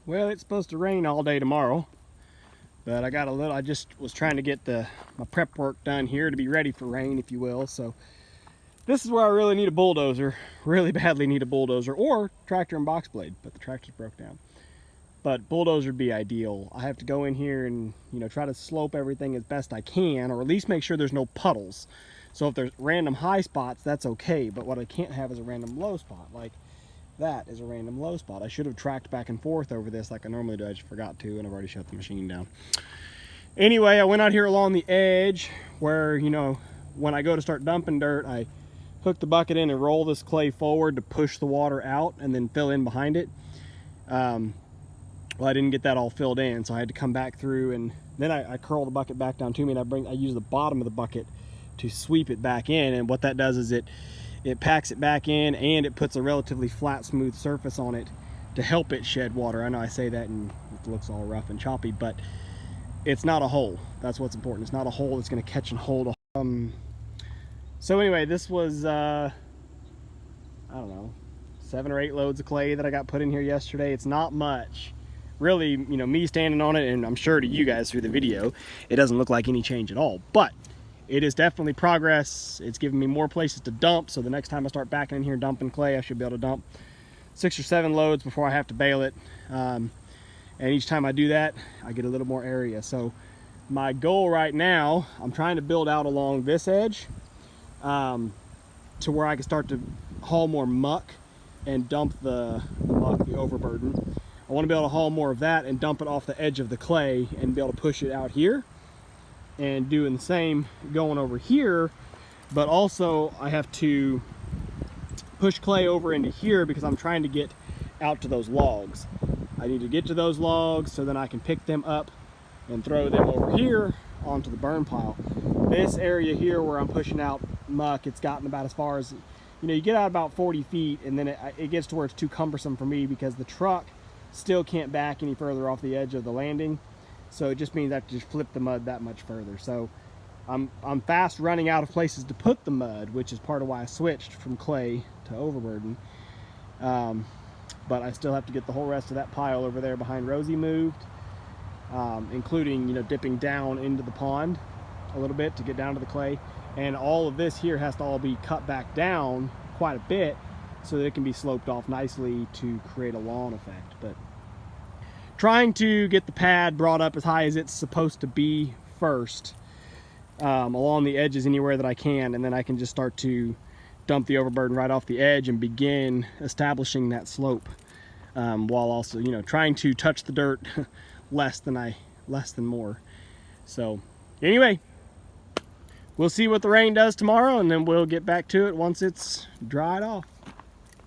Well, it's supposed to rain all day tomorrow, but I just was trying to get my prep work done here to be ready for rain, if you will. So this is where I really need a bulldozer, really badly need a bulldozer, or tractor and box blade, but the tractor's broke down. But bulldozer would be ideal. I have to go in here and, try to slope everything as best I can, or at least make sure there's no puddles. So if there's random high spots, that's okay, but what I can't have is a random low spot. Like, that is a random low spot. I should have tracked back and forth over this like I normally do. I just forgot to, and I've already shut the machine down. Anyway, I went out here along the edge where, when I go to start dumping dirt, I hook the bucket in and roll this clay forward to push the water out and then fill in behind it. Well, I didn't get that all filled in, so I had to come back through, and then I curl the bucket back down to me, and I use the bottom of the bucket to sweep it back in. And what that does is it packs it back in, and it puts a relatively flat, smooth surface on it to help it shed water. I know I say that and it looks all rough and choppy, but it's not a hole. That's what's important. It's not a hole that's going to catch and hold. So anyway, this was I don't know, 7 or 8 loads of clay that I got put in here yesterday. It's not much, really. Me standing on it, and I'm sure to you guys through the video, it doesn't look like any change at all, but it is definitely progress. It's giving me more places to dump, so the next time I start backing in here and dumping clay, I should be able to dump 6 or 7 loads before I have to bale it. And each time I do that, I get a little more area. So my goal right now, I'm trying to build out along this edge to where I can start to haul more muck and dump the muck, the overburden. I want to be able to haul more of that and dump it off the edge of the clay and be able to push it out here. And doing the same going over here, but also I have to push clay over into here because I'm trying to get out to those logs. I need to get to those logs so then I can pick them up and throw them over here onto the burn pile. This area here where I'm pushing out muck, it's gotten about as far as, you get out about 40 feet, and then it gets to where it's too cumbersome for me because the truck still can't back any further off the edge of the landing. So it just means I have to just flip the mud that much further. So I'm fast running out of places to put the mud, which is part of why I switched from clay to overburden. But I still have to get the whole rest of that pile over there behind Rosey moved, including dipping down into the pond a little bit to get down to the clay. And all of this here has to all be cut back down quite a bit so that it can be sloped off nicely to create a lawn effect. But trying to get the pad brought up as high as it's supposed to be first, along the edges anywhere that I can, and then I can just start to dump the overburden right off the edge and begin establishing that slope, while also trying to touch the dirt less than more. So anyway, we'll see what the rain does tomorrow, and then we'll get back to it once it's dried off.